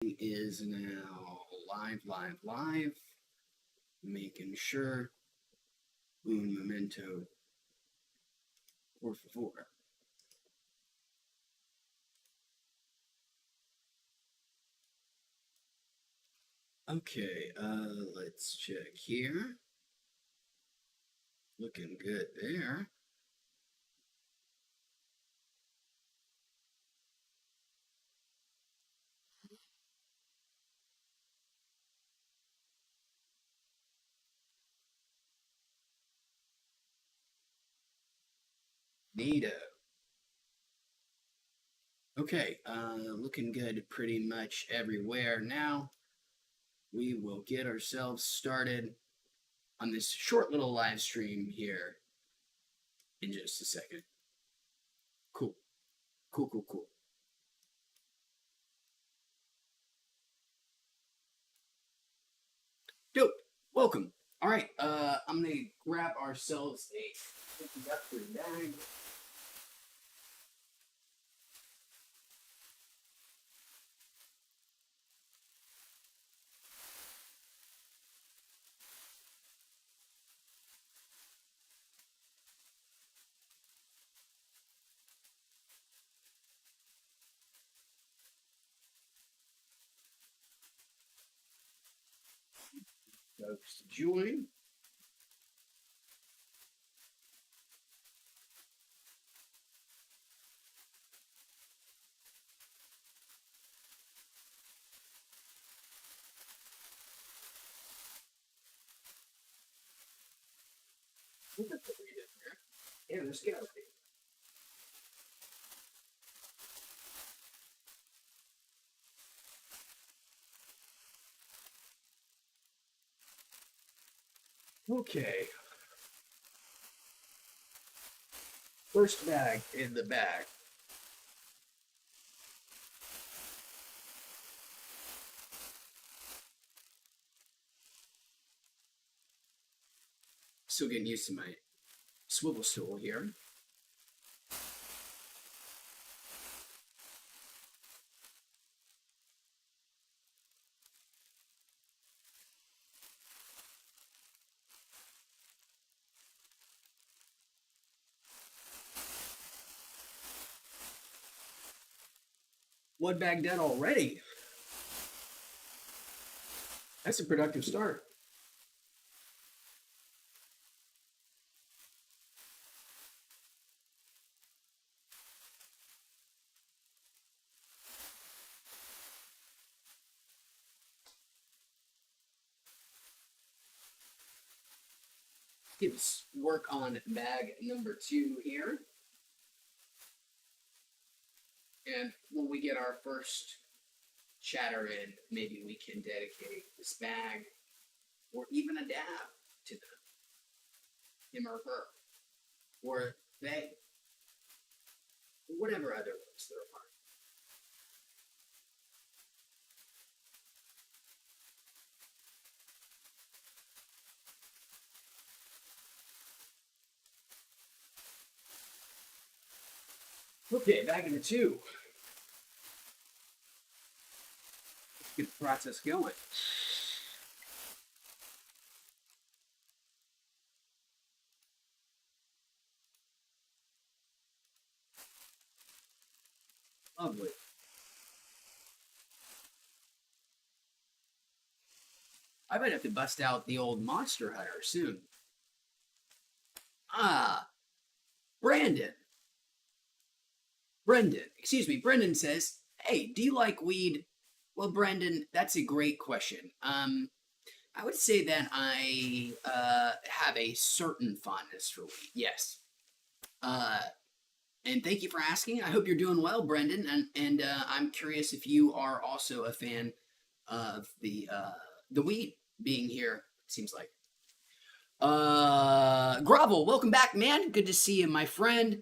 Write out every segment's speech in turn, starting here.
Is now live, making sure un momento, por favor. Okay, let's check here. Looking good there. Neato. Okay, looking good pretty much everywhere now. We will get ourselves started on this short little live stream here in just a second. Cool. Cool. Dope. Welcome. All right. I'm gonna grab ourselves a introductory bag. Folks to join. Look at the read in here. Yeah, there's gotta be. Okay. First bag in the bag. Still getting used to my swivel stool here. One bag done already. That's a productive start. Let's work on bag number 2 here. And when we get our first chatter in, maybe we can dedicate this bag or even a dab to him or her, or they, or whatever other ones there are. Okay, back into 2. Let's get the process going. Lovely. I might have to bust out the old Monster Hunter soon. Ah, Brandon. Brendan says, "Hey, do you like weed?" Well, Brendan, that's a great question. I would say that I have a certain fondness for weed. Yes. And thank you for asking. I hope you're doing well, Brendan. And I'm curious if you are also a fan of the weed being here. Seems like. Grovel, welcome back, man. Good to see you, my friend.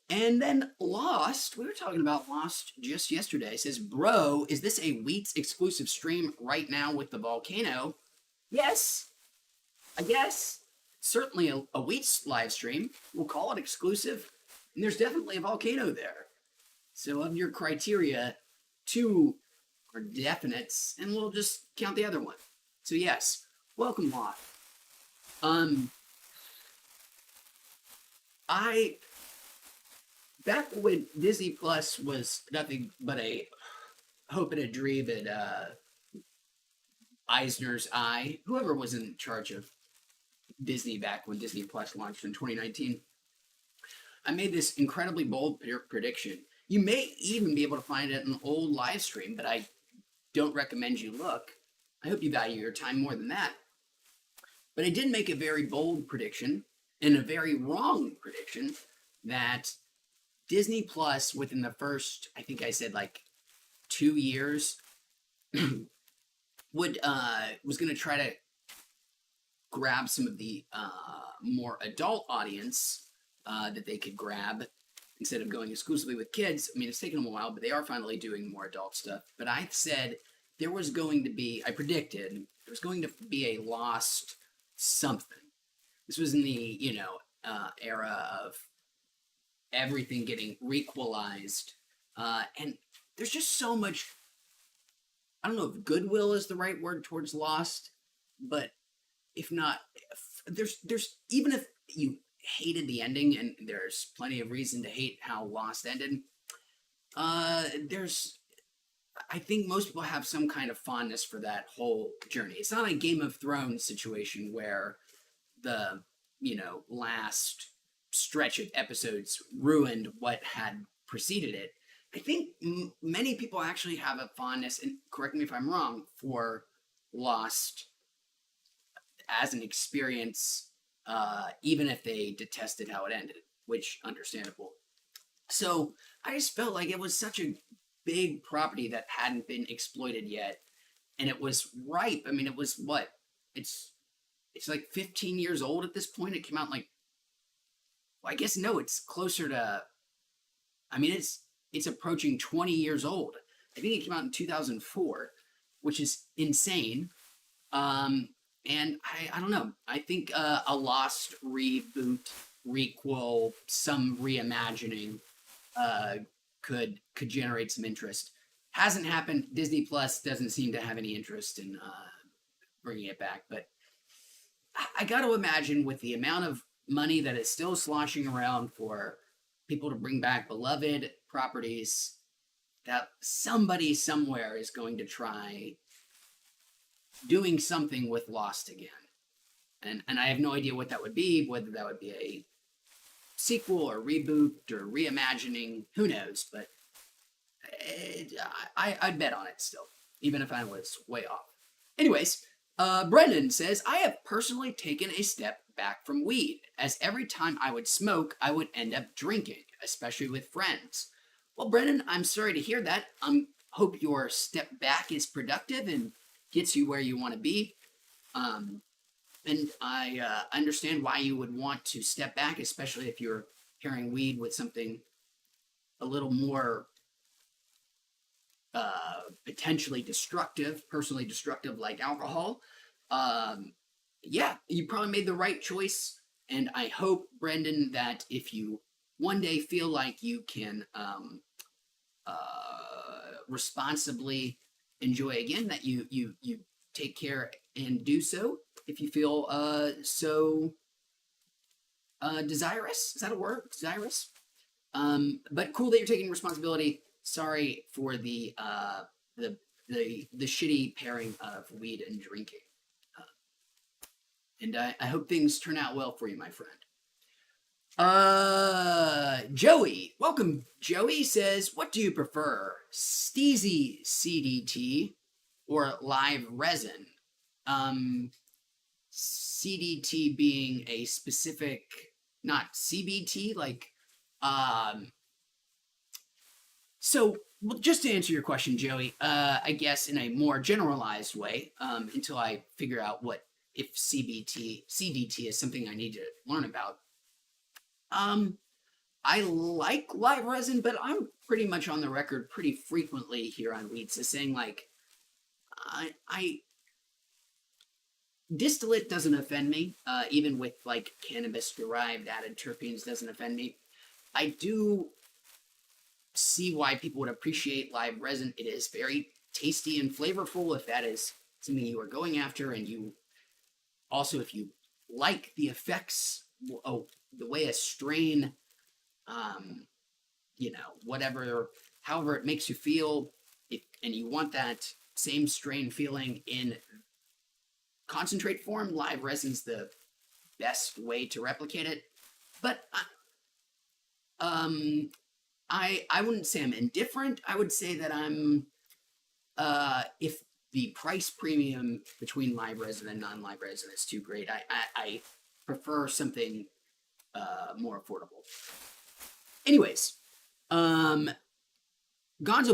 And then Lost, we were talking about Lost just yesterday. It says, bro, is this a Wheats exclusive stream right now with the volcano? Yes, I guess. Certainly a Wheats live stream. We'll call it exclusive. And there's definitely a volcano there. So of your criteria to or definites, and we'll just count the other one. So yes, welcome Lost. I back when Disney Plus was nothing but a hope and a dream at Eisner's eye, whoever was in charge of Disney back when Disney Plus launched in 2019. I made this incredibly bold prediction. You may even be able to find it in an old live stream, but I don't recommend you look. I hope you value your time more than that. But I did make a very bold prediction and a very wrong prediction that Disney Plus, within the first, I think I said like 2 years, was going to try to grab some of the more adult audience that they could grab instead of going exclusively with kids. I mean, it's taken them a while, but they are finally doing more adult stuff. But I said there was going to be, I predicted there was going to be a lost something. This was in the, era of everything getting requalized. And there's just so much, I don't know if goodwill is the right word towards Lost, but if not, there's even if you hated the ending, and there's plenty of reason to hate how Lost ended, I think most people have some kind of fondness for that whole journey. It's not a Game of Thrones situation where the, last stretch of episodes ruined what had preceded it. I think many people actually have a fondness, and correct me if I'm wrong, for Lost as an experience, even if they detested how it ended, which understandable. So I just felt like it was such a big property that hadn't been exploited yet, and it was ripe. I mean, it was what? It's like 15 years old at this point. It came out like, well, I guess no, it's closer to, I mean, it's approaching 20 years old. I think it came out in 2004, which is insane. And I don't know. I think a Lost reboot, requel, some reimagining could generate some interest. Hasn't happened. Disney Plus doesn't seem to have any interest in bringing it back. But I got to imagine, with the amount of money that is still sloshing around for people to bring back beloved properties, that somebody somewhere is going to try doing something with Lost again. And I have no idea what that would be, whether that would be a sequel or reboot or reimagining, who knows, but I'd bet on it still, even if I was way off. Anyways, Brendan says, I have personally taken a step back from weed, as every time I would smoke, I would end up drinking, especially with friends. Well, Brendan, I'm sorry to hear that. Hope your step back is productive and gets you where you want to be. And I understand why you would want to step back, especially if you're pairing weed with something a little more potentially destructive, personally destructive, like alcohol. Yeah, you probably made the right choice. And I hope, Brendan, that if you one day feel like you can responsibly enjoy again, that you take care and do so if you feel so desirous. Is that a word? Desirous? But cool that you're taking responsibility. Sorry for the shitty pairing of weed and drinking. And I hope things turn out well for you, my friend. Joey, welcome. Joey says, what do you prefer, Steezy CDT or live resin? CDT being a specific, not CBT, like, so well, just to answer your question, Joey, I guess in a more generalized way, until I figure out what, if CDT is something I need to learn about. I like live resin, but I'm pretty much on the record pretty frequently here on Weeds as saying, like, I distillate doesn't offend me, even with like cannabis derived added terpenes doesn't offend me. I do see why people would appreciate live resin. It is very tasty and flavorful, if that is something you are going after, and you also, if you like the effects, the way a strain, whatever, however it makes you feel, and you want that same strain feeling in concentrate form, live resin's the best way to replicate it. But I wouldn't say I'm indifferent. I would say that I'm if the price premium between live resin and non-live resin is too great, I prefer something more affordable. Anyways, Gonzo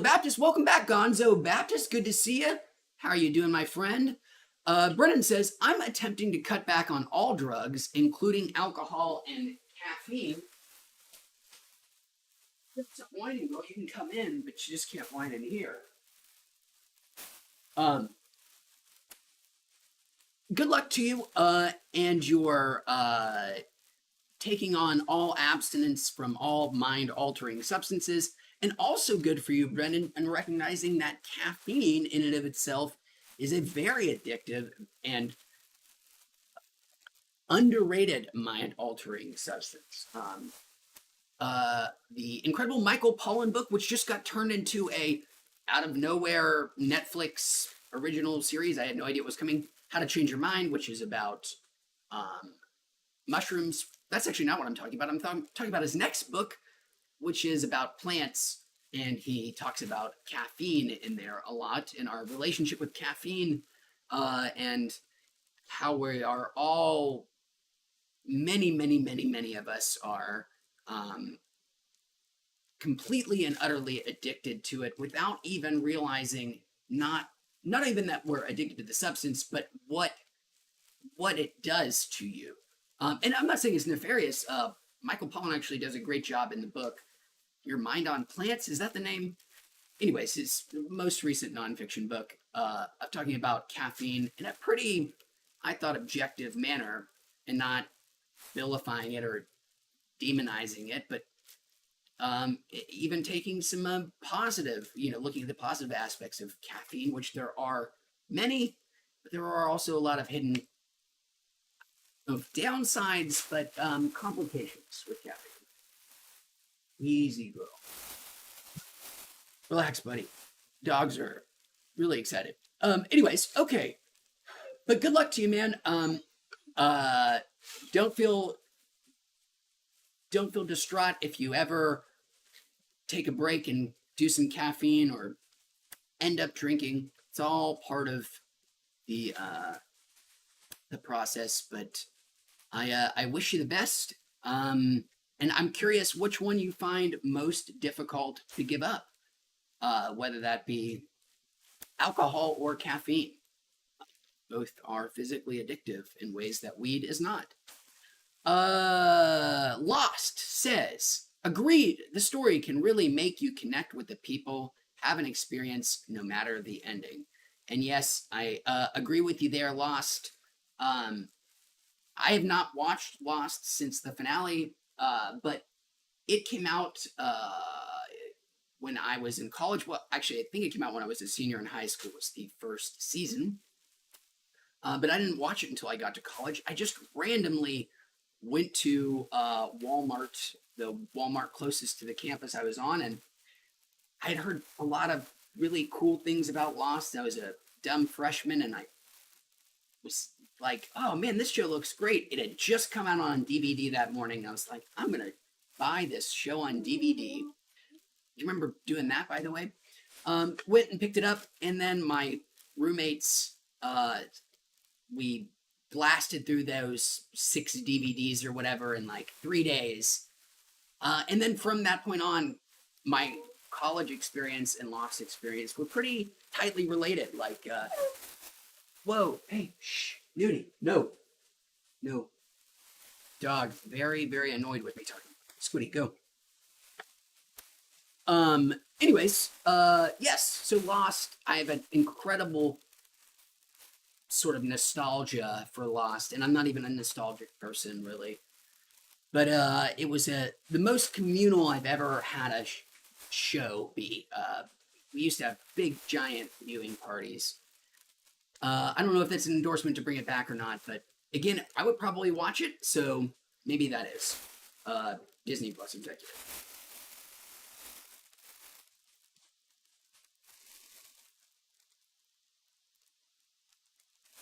Baptist, welcome back, Gonzo Baptist. Good to see you. How are you doing, my friend? Brennan says, I'm attempting to cut back on all drugs, including alcohol and caffeine. Stop whining, bro. You can come in, but you just can't whine in here. Good luck to you, and your taking on all abstinence from all mind-altering substances, and also good for you, Brendan, and recognizing that caffeine in and of itself is a very addictive and underrated mind-altering substance. The incredible Michael Pollan book, which just got turned into a out-of-nowhere Netflix original series. I had no idea it was coming. How to Change Your Mind, which is about mushrooms. That's actually not what I'm talking about. I'm talking about his next book, which is about plants. And he talks about caffeine in there a lot, and our relationship with caffeine, and how we are all, many of us are completely and utterly addicted to it without even realizing, not even that we're addicted to the substance, but what it does to you. And I'm not saying it's nefarious. Michael Pollan actually does a great job in the book. Your Mind on Plants, is that the name? Anyways, his most recent nonfiction book, I'm talking about caffeine in a pretty, I thought, objective manner, and not vilifying it or demonizing it, but even taking some positive, looking at the positive aspects of caffeine, which there are many, but there are also a lot of hidden downsides, but complications with caffeine. Easy, girl. Relax, buddy. Dogs are really excited. Anyways, okay. But good luck to you, man. Don't feel distraught if you ever take a break and do some caffeine or end up drinking. It's all part of the process, but I wish you the best. And I'm curious which one you find most difficult to give up, whether that be alcohol or caffeine. Both are physically addictive in ways that weed is not. Lost says, agreed, the story can really make you connect with the people, have an experience, no matter the ending. And yes, I agree with you there, Lost. I have not watched Lost since the finale, but it came out when I was in college. Well, actually, I think it came out when I was a senior in high school. It was the first season. But I didn't watch it until I got to college. I just randomly went to Walmart, the Walmart closest to the campus I was on, and I had heard a lot of really cool things about Lost. I was a dumb freshman, and I was like, oh man, this show looks great. It had just come out on DVD that morning. I was like, I'm going to buy this show on DVD. You remember doing that, by the way? Went and picked it up, and then my roommates, we blasted through those 6 DVDs or whatever in like 3 days. And then from that point on, my college experience and Lost experience were pretty tightly related. Like, whoa, hey, shh, Nudie, no. Dog, very, very annoyed with me talking. Squiddy, go. Anyways, yes, so Lost, I have an incredible sort of nostalgia for Lost, and I'm not even a nostalgic person, really. But it was the most communal I've ever had a show be. we used to have big, giant viewing parties. I don't know if that's an endorsement to bring it back or not, but again, I would probably watch it. So maybe that is Disney Plus executive.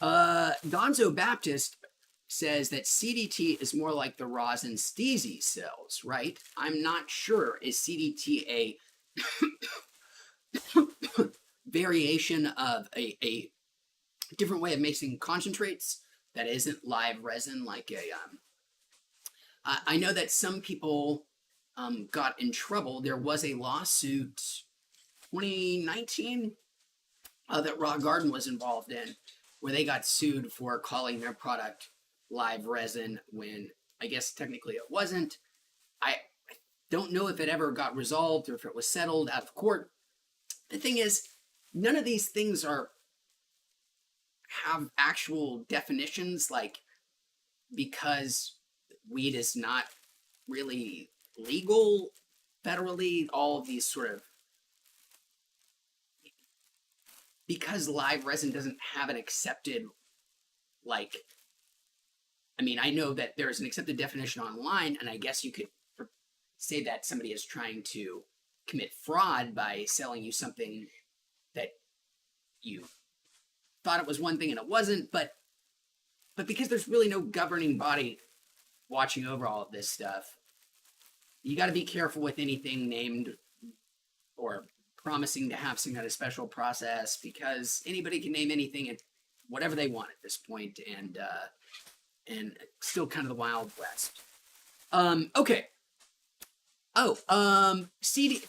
Gonzo Baptist says that CDT is more like the rosin Steezy cells, right? I'm not sure. Is CDT a variation of a different way of mixing concentrates that isn't live resin like a I know that some people got in trouble. There was a lawsuit 2019 that Raw Garden was involved in, where they got sued for calling their product live resin when I guess technically it wasn't. I don't know if it ever got resolved or if it was settled out of court. The thing is, none of these things have actual definitions, like, because weed is not really legal federally, all of these sort of, because live resin doesn't have an accepted, like, I mean, I know that there's an accepted definition online, and I guess you could say that somebody is trying to commit fraud by selling you something that you thought it was one thing and it wasn't, but because there's really no governing body watching over all of this stuff, you got to be careful with anything named or promising to have some kind of special process, because anybody can name anything and whatever they want at this point, and still kind of the Wild West. Okay. Oh,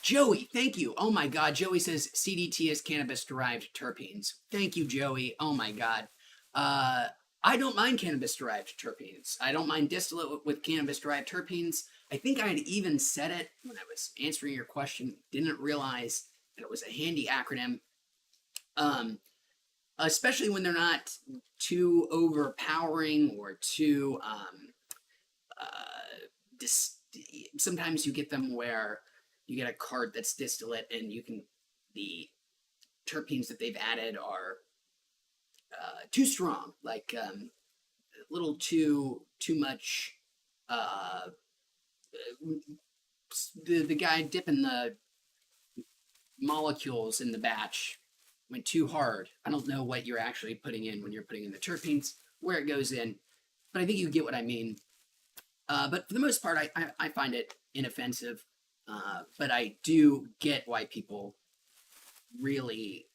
Joey, thank you. Oh my God, Joey says CDT is cannabis-derived terpenes. Thank you, Joey. Oh my God. I don't mind cannabis-derived terpenes. I don't mind distillate with cannabis-derived terpenes. I think I had even said it when I was answering your question. Didn't realize that it was a handy acronym. Especially when they're not too overpowering or too sometimes you get them where you get a cart that's distillate and the terpenes that they've added are too strong, like a little too much. The guy dipping the molecules in the batch went too hard. I don't know what you're actually putting in when you're putting in the terpenes, where it goes in, but I think you get what I mean. But for the most part, I find it inoffensive, but I do get why people really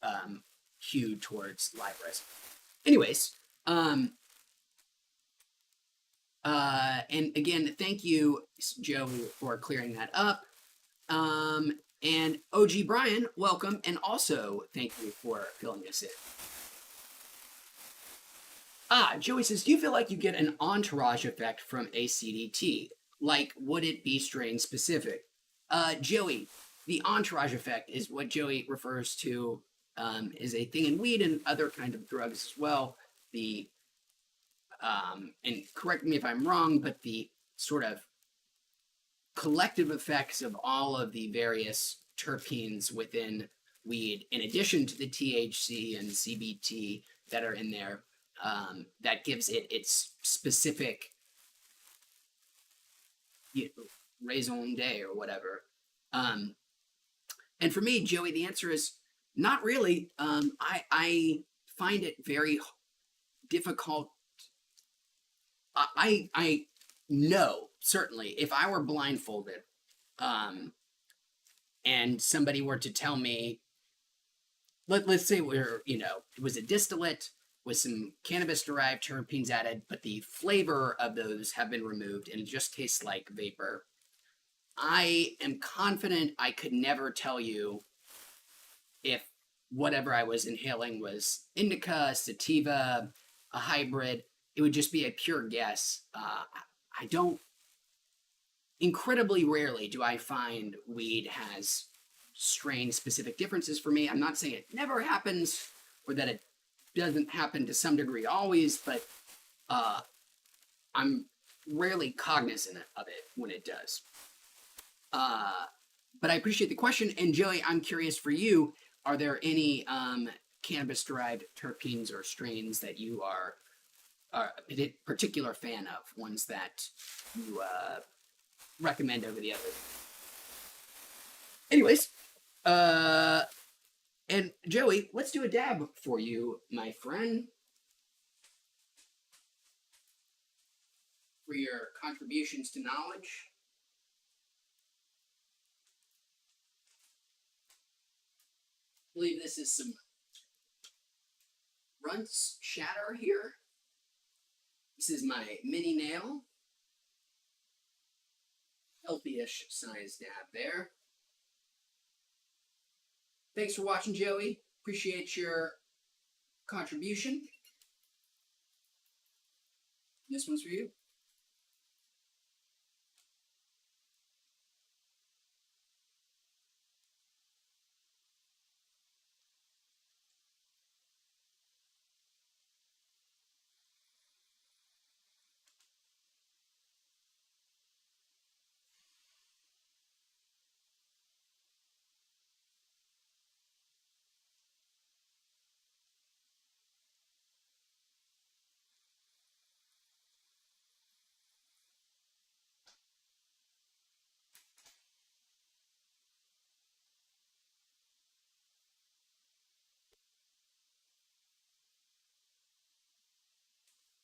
hew towards live resin. Anyways, and again, thank you, Joe, for clearing that up. And OG Brian, welcome, and also thank you for filling us in. Joey says, do you feel like you get an entourage effect from ACDT? Like, would it be strain specific? Joey, the entourage effect is what Joey refers to is a thing in weed and other kind of drugs as well. The and correct me if I'm wrong, but the sort of collective effects of all of the various terpenes within weed, in addition to the THC and CBT that are in there, that gives it its specific raison d'etre or whatever. And for me, Joey, the answer is not really. I find it very difficult. I know, certainly, if I were blindfolded and somebody were to tell me, let's say it was a distillate with some cannabis-derived terpenes added, but the flavor of those have been removed and it just tastes like vapor. I am confident I could never tell you if whatever I was inhaling was indica, sativa, a hybrid. It would just be a pure guess. Incredibly rarely do I find weed has strain-specific differences for me. I'm not saying it never happens or that it doesn't happen to some degree always, but I'm rarely cognizant of it when it does. But I appreciate the question. And Joey, I'm curious for you, are there any cannabis-derived terpenes or strains that you are a particular fan of? Ones that you recommend over the others? Anyways, and Joey, let's do a dab for you, my friend, for your contributions to knowledge. I believe this is some Runts Shatter here. This is my mini nail. Healthy-ish size dab there. Thanks for watching, Joey. Appreciate your contribution. This one's for you.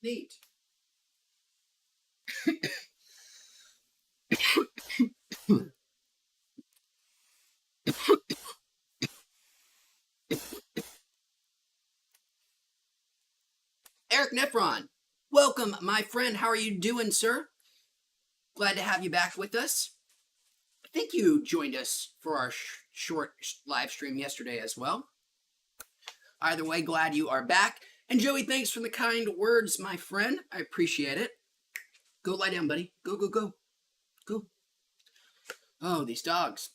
Neat. Eric Nephron, welcome, my friend. How are you doing, sir? Glad to have you back with us. I think you joined us for our short live stream yesterday as well. Either way, glad you are back. And Joey, thanks for the kind words, my friend. I appreciate it. Go lie down, buddy. Go, go, go. Go. Oh, these dogs.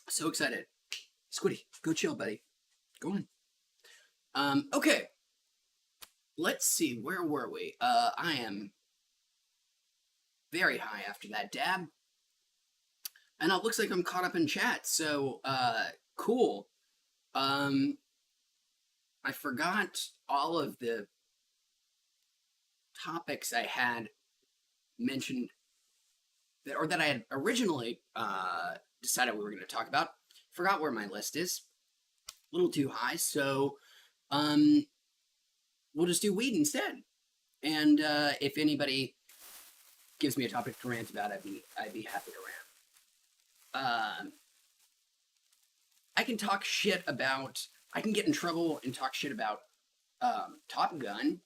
So excited. Squiddy, go chill, buddy. Go on. Okay. Let's see, where were we? I am very high after that dab. And it looks like I'm caught up in chat, so, cool. I forgot all of the topics I had mentioned, that I had originally, decided we were going to talk about. Forgot where my list is. A little too high, so, we'll just do weed instead. And, if anybody gives me a topic to rant about, I'd be happy to rant. I can talk shit about, I can get in trouble and talk shit about Top Gun,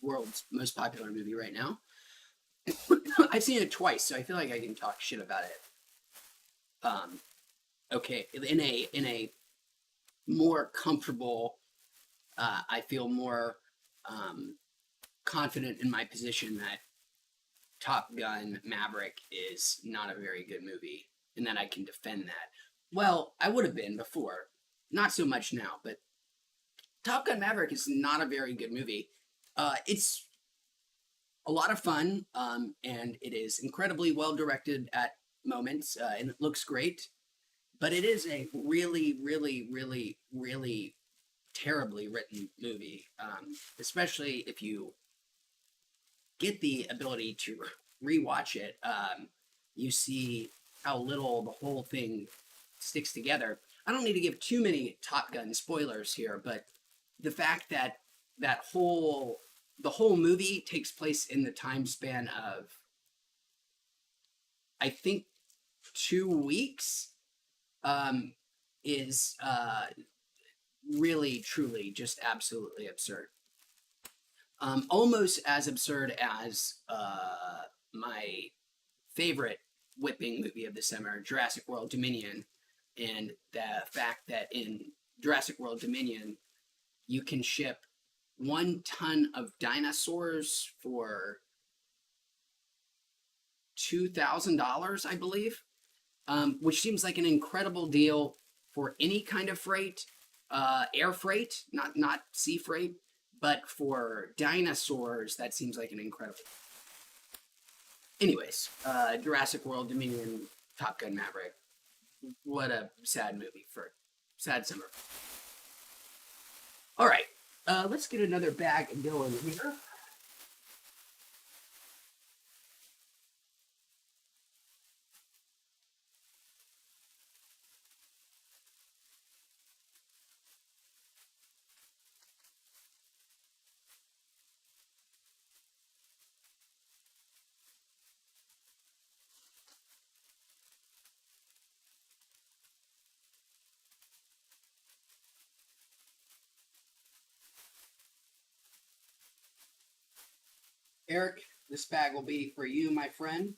world's most popular movie right now. I've seen it twice, so I feel like I can talk shit about it. Okay, in a more comfortable, I feel more confident in my position that Top Gun Maverick is not a very good movie, and that I can defend that. Well, I would have been before. Not so much now, but Top Gun Maverick is not a very good movie. It's a lot of fun, and it is incredibly well directed at moments, and it looks great. But it is a really, really, really, really terribly written movie, especially if you get the ability to rewatch it. You see how little the whole thing sticks together. I don't need to give too many Top Gun spoilers here, but the fact that the whole movie takes place in the time span of, I think, 2 weeks, is really, truly, just absolutely absurd. Almost as absurd as my favorite whipping movie of the summer, Jurassic World Dominion, and the fact that in Jurassic World Dominion, you can ship 1 ton of dinosaurs for $2,000, I believe, which seems like an incredible deal for any kind of freight, air freight, not sea freight, but for dinosaurs, that seems like an incredible. Anyways, Jurassic World Dominion, Top Gun Maverick, what a sad movie for sad summer. All right, let's get another bag going here. Eric, this bag will be for you, my friend.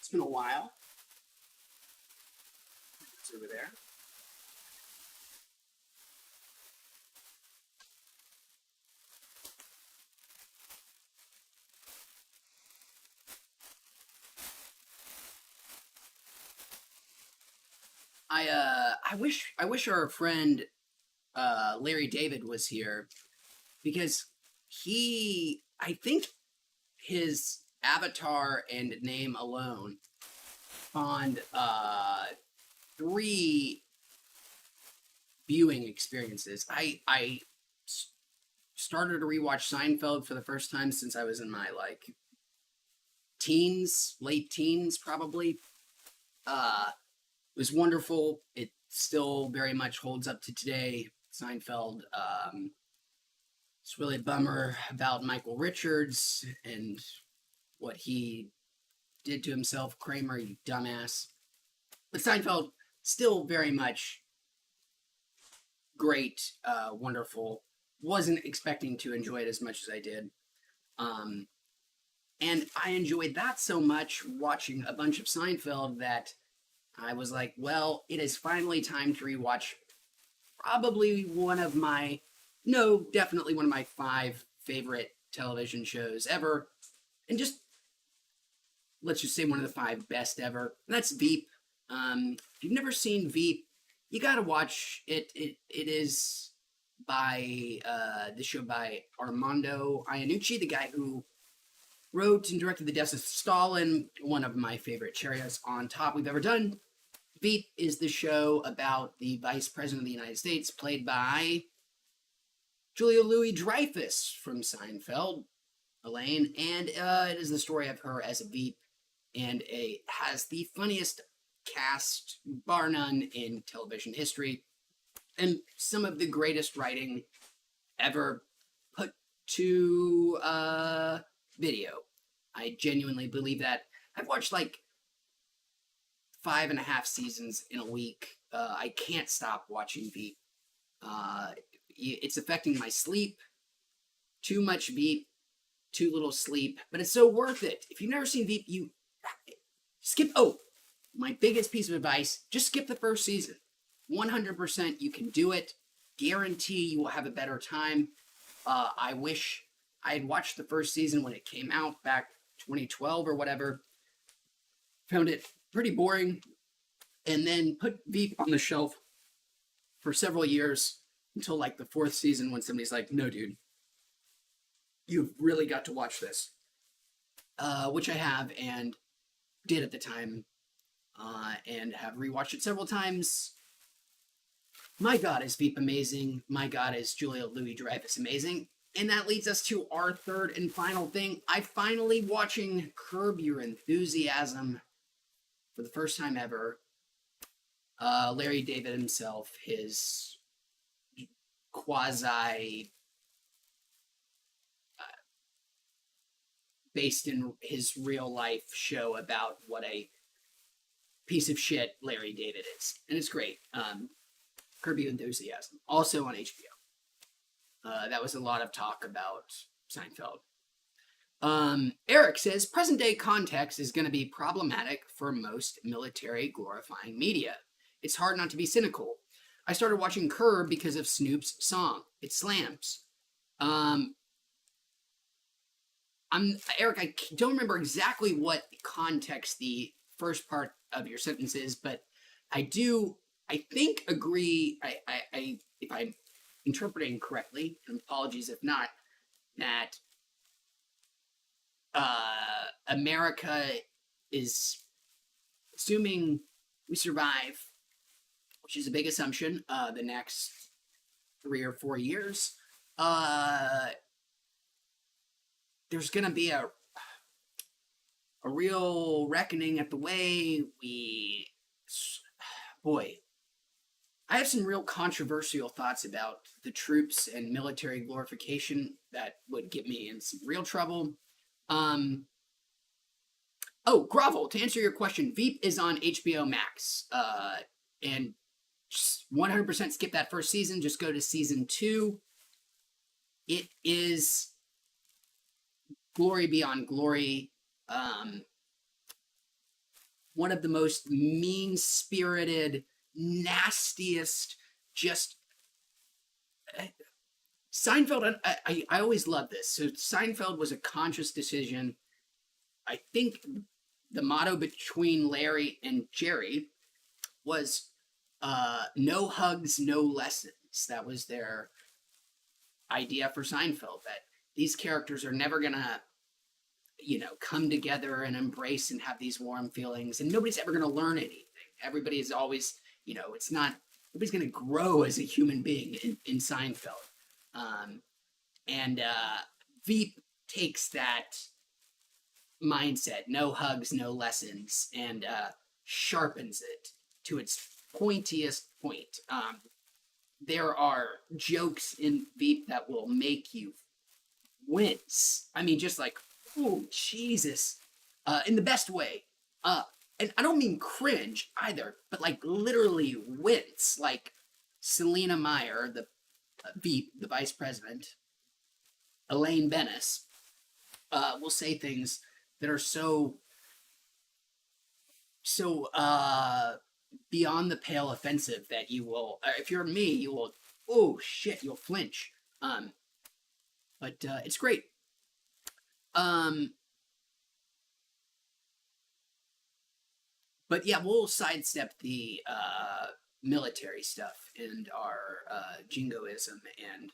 It's been a while. It's over there. I wish our friend Larry David was here because I think his avatar and name alone spawned 3 viewing experiences. I started to rewatch Seinfeld for the first time since I was in my like teens, late teens probably. It was wonderful. It still very much holds up to today. Seinfeld. It's really a bummer about Michael Richards and what he did to himself. Kramer, you dumbass. But Seinfeld still very much great, wonderful. Wasn't expecting to enjoy it as much as I did. And I enjoyed that so much watching a bunch of Seinfeld that I was like, well, it is finally time to rewatch probably definitely one of my 5 favorite television shows ever. And just, let's just say one of the 5 best ever. And that's Veep. If you've never seen Veep, you gotta watch it. It is by, the show by Armando Iannucci, the guy who wrote and directed The Death of Stalin, one of my favorite cherries on top we've ever done. Veep is the show about the Vice President of the United States, played by Julia Louis-Dreyfus from Seinfeld, Elaine, and it is the story of her as a Veep, and has the funniest cast, bar none, in television history, and some of the greatest writing ever put to video. I genuinely believe that. I've watched like 5.5 seasons in a week. I can't stop watching Veep. It's affecting my sleep. Too much Veep, too little sleep, but it's so worth it. If you've never seen Veep, you skip. Oh, my biggest piece of advice: just skip the first season. 100%, you can do it. Guarantee you will have a better time. I wish I had watched the first season when it came out back 2012 or whatever. Found it pretty boring, and then put Veep on the shelf for several years until like the 4th season when somebody's like, no, dude, you've really got to watch this. Which I have and did at the time, and have rewatched it several times. My God, is Veep amazing. My God, is Julia Louis-Dreyfus amazing. And that leads us to our third and final thing. I finally watching Curb Your Enthusiasm for the first time ever. Larry David himself, his quasi based in his real life show about what a piece of shit Larry David is. And it's great. Curb Your Enthusiasm, also on HBO. That was a lot of talk about Seinfeld. Eric says, present day context is going to be problematic for most military glorifying media. It's hard not to be cynical. I started watching Curb because of Snoop's song. It slams. Eric, I don't remember exactly what context the first part of your sentence is, but I think agree, if I'm interpreting correctly, and apologies if not, that America is, assuming we survive, which is a big assumption, the next 3 or 4 years, uh, there's going to be a real reckoning at the way we. Boy, I have some real controversial thoughts about the troops and military glorification that would get me in some real trouble. Oh, Grovel, to answer your question, Veep is on HBO Max. And just 100% skip that first season. Just go to season 2. It is glory beyond glory. One of the most mean-spirited, nastiest, just Seinfeld. I always love this. So Seinfeld was a conscious decision. I think the motto between Larry and Jerry was no hugs, no lessons. That was their idea for Seinfeld, that these characters are never gonna, come together and embrace and have these warm feelings, and nobody's ever gonna learn anything. Everybody is always, it's not, nobody's gonna grow as a human being in Seinfeld. And Veep takes that mindset, no hugs, no lessons, and sharpens it to its pointiest point. There are jokes in Veep that will make you wince. I mean, just like, oh, Jesus, in the best way. And I don't mean cringe either, but like literally wince. Like Selena Meyer, the Veep, the vice president, Elaine Bennis, will say things that are so beyond the pale offensive that you will, if you're me, you will, oh shit, you'll flinch. But it's great. But yeah, we'll sidestep the military stuff and our jingoism and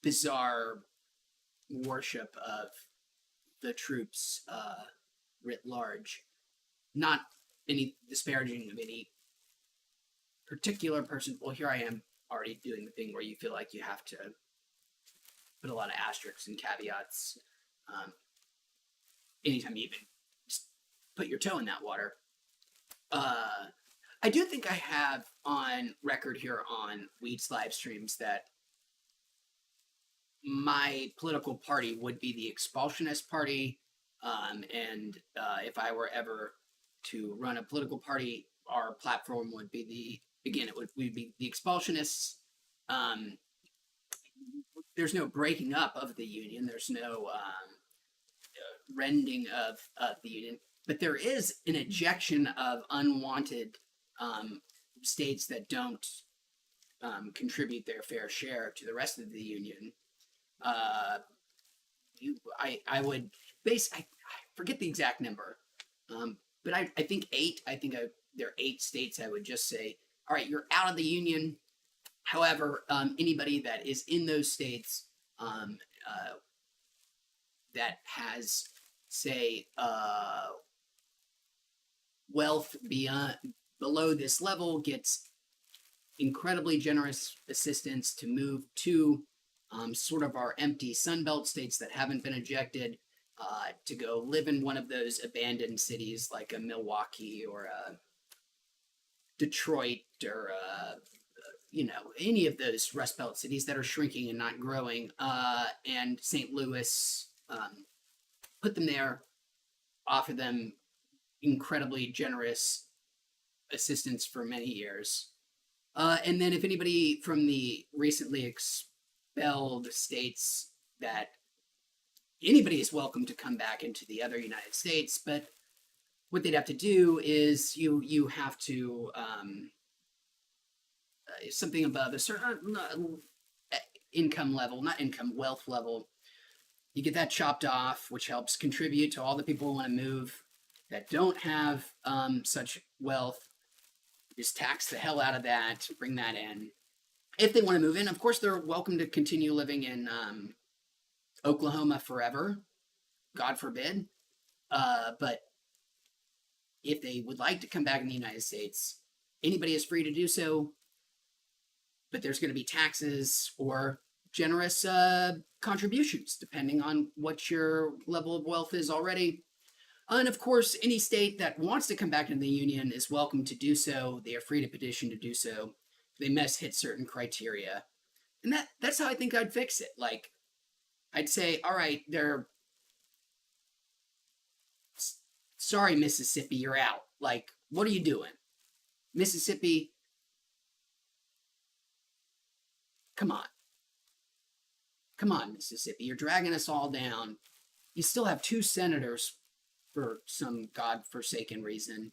bizarre worship of the troops writ large. Not any disparaging of any particular person. Well, here I am already doing the thing where you feel like you have to put a lot of asterisks and caveats anytime you even just put your toe in that water. I do think I have on record here on Weed's live streams that my political party would be the Expulsionist Party. And if I were ever to run a political party, our platform would be we'd be the Expulsionists. There's no breaking up of the union. There's no rending of the union. But there is an ejection of unwanted states that don't contribute their fair share to the rest of the union. I would I forget the exact number, but I think 8. I think there are 8 states. I would just say, all right, you're out of the union. However, anybody that is in those states that has, say, wealth below this level gets incredibly generous assistance to move to sort of our empty Sunbelt states that haven't been ejected, to go live in one of those abandoned cities like a Milwaukee or a Detroit or any of those Rust Belt cities that are shrinking and not growing, and St. Louis, put them there, offer them incredibly generous assistance for many years. And then if anybody from the recently expelled states, that anybody is welcome to come back into the other United States, but what they'd have to do is you have to something above a certain income level, wealth level. You get that chopped off, which helps contribute to all the people who want to move that don't have such wealth. Just tax the hell out of that, bring that in. If they want to move in, of course, they're welcome to continue living in Oklahoma forever, God forbid. But if they would like to come back in the United States, anybody is free to do so, but there's going to be taxes or generous contributions depending on what your level of wealth is already. And of course, any state that wants to come back into the union is welcome to do so. They are free to petition to do so. They must hit certain criteria. And that's how I think I'd fix it. Like, I'd say, all right, sorry, Mississippi, you're out. Like, what are you doing? Mississippi, come on. Come on, Mississippi. You're dragging us all down. You still have 2 senators for some godforsaken reason.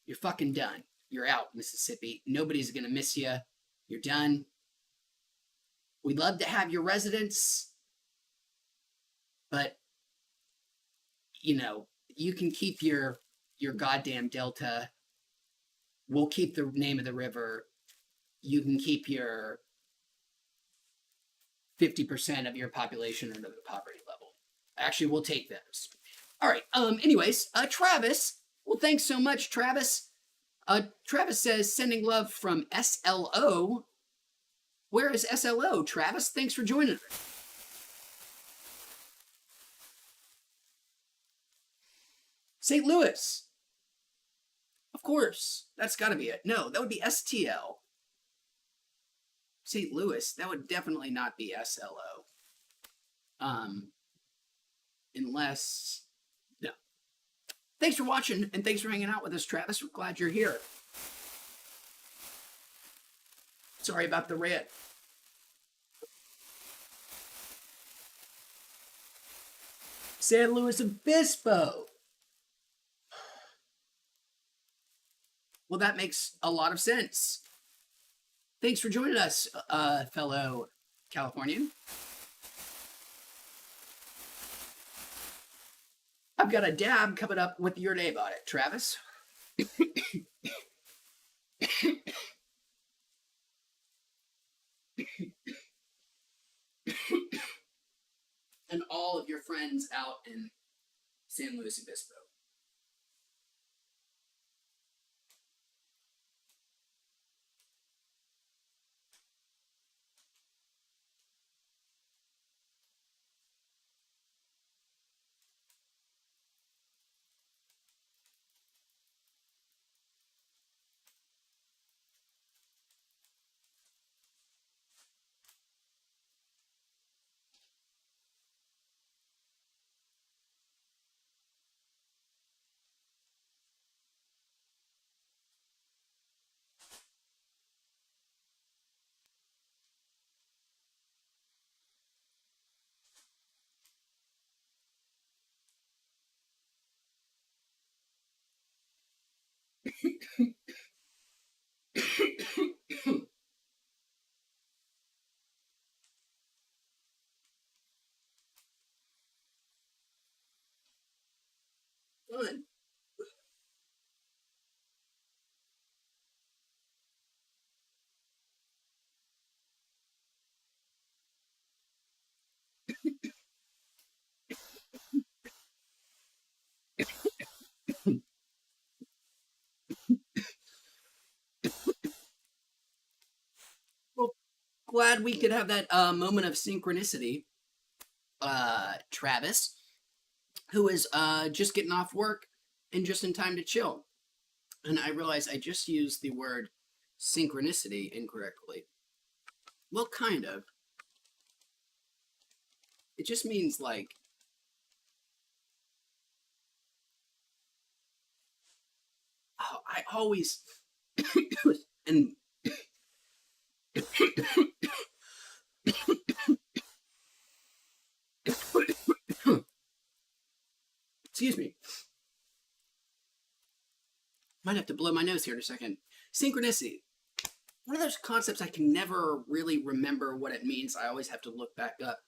You're fucking done. You're out, Mississippi. Nobody's going to miss you. You're done. We'd love to have your residents, but, you know, you can keep your goddamn Delta. We'll keep the name of the river. You can keep your 50% of your population under the poverty level. Actually, we'll take those. All right. Anyways, Travis. Well, thanks so much, Travis. Travis says, sending love from SLO. Where is SLO? Travis, thanks for joining us. St. Louis. Of course. That's got to be it. No, that would be STL. St. Louis. That would definitely not be SLO. Unless... No. Thanks for watching, and thanks for hanging out with us, Travis. We're glad you're here. Sorry about the red. San Luis Obispo. Well, that makes a lot of sense. Thanks for joining us, fellow Californian. I've got a dab coming up with your name on it, Travis. And all of your friends out in San Luis Obispo. Fun. Well, glad we could have that moment of synchronicity. Travis, who is just getting off work and just in time to chill. And I realized I just used the word synchronicity incorrectly. Well, kind of. It just means like... Oh, I always... and... Excuse me. Might have to blow my nose here in a second. Synchronicity. One of those concepts I can never really remember what it means. I always have to look back up.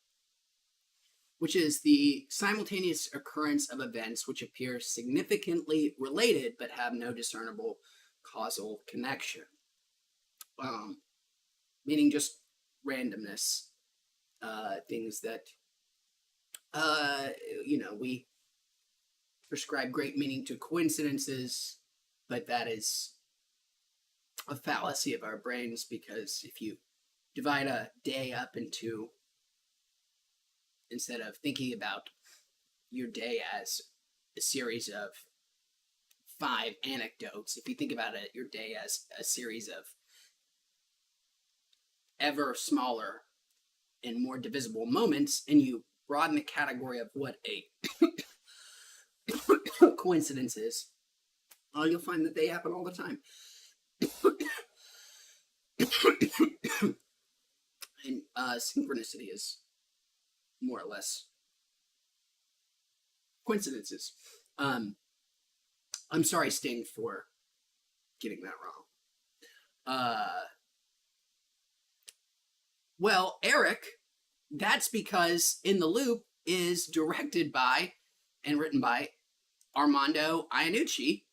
Which is the simultaneous occurrence of events which appear significantly related but have no discernible causal connection. Meaning just randomness. Things that, we prescribe great meaning to coincidences, but that is a fallacy of our brains, because if you divide a day up into, instead of thinking about your day as a series of 5 anecdotes, if you think about it, your day as a series of ever smaller and more divisible moments, and you broaden the category of what a coincidence is, you'll find that they happen all the time. And synchronicity is more or less coincidences. I'm sorry, Sting, for getting that wrong. Well, Eric, that's because In the Loop is directed by and written by Armando Iannucci,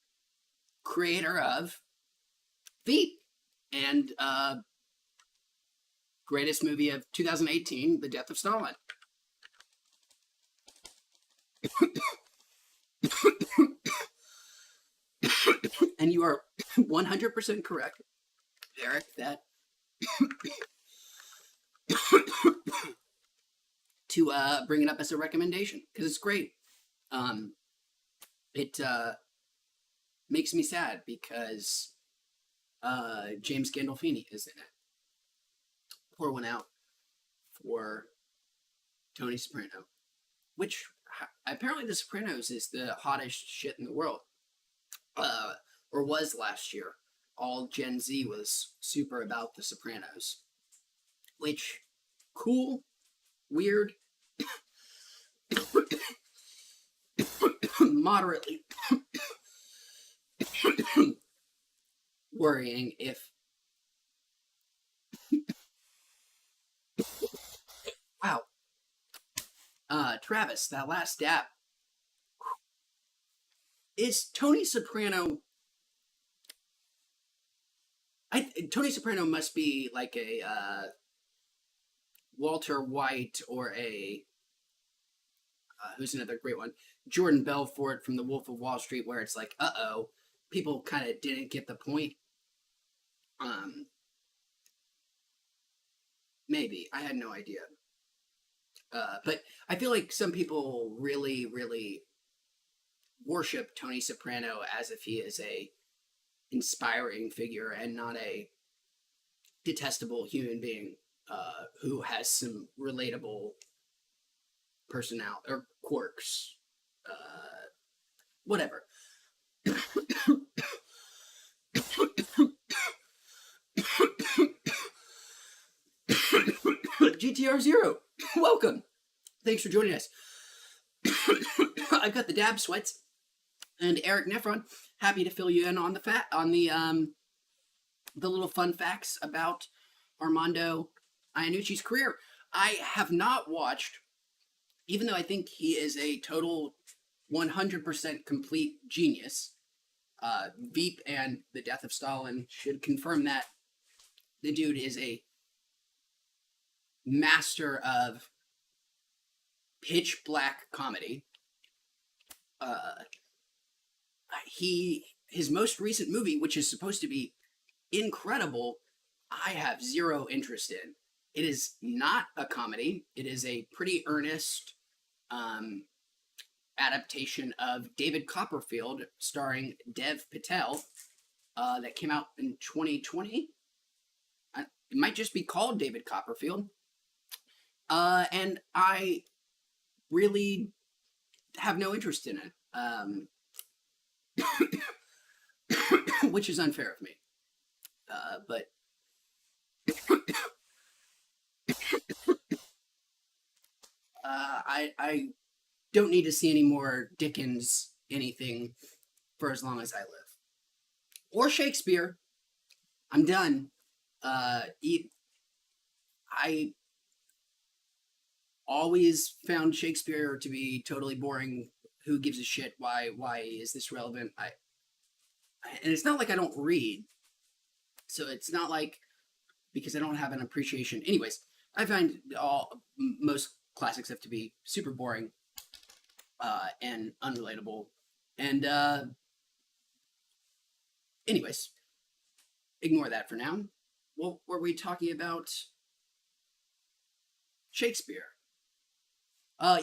creator of Veep and greatest movie of 2018, The Death of Stalin. And you are 100% correct, Eric, that to bring it up as a recommendation, because it's great. It makes me sad because James Gandolfini is in it. Pour one out for Tony Soprano, which apparently The Sopranos is the hottest shit in the world, or was last year. All Gen Z was super about The Sopranos, which, cool, weird, moderately worrying if wow. Travis, that last dab. Is Tony Soprano... Tony Soprano must be like a Walter White, or a who's another great one, Jordan Belfort from The Wolf of Wall Street, where it's like, people kind of didn't get the point. Maybe, I had no idea. But I feel like some people really, really worship Tony Soprano as if he is a inspiring figure and not a detestable human being who has some relatable personality or quirks. Whatever. GTR Zero, welcome. Thanks for joining us. I've got the dab sweats, and Eric Nephron, happy to fill you in on the little fun facts about Armando Iannucci's career. I have not watched, even though I think he is a total 100% complete genius. Veep and The Death of Stalin should confirm that. The dude is a master of pitch black comedy. His most recent movie, which is supposed to be incredible, I have zero interest in. It is not a comedy. It is a pretty earnest adaptation of David Copperfield, starring Dev Patel, that came out in 2020. It might just be called David Copperfield. And I really have no interest in it, which is unfair of me. But I don't need to see any more Dickens anything for as long as I live. Or Shakespeare. I'm done. I always found Shakespeare to be totally boring. Who gives a shit? Why is this relevant? And it's not like I don't read. So it's not like, because I don't have an appreciation. Anyways, I find most classics have to be super boring and unrelatable. And anyways, ignore that for now. What were we talking about? Shakespeare.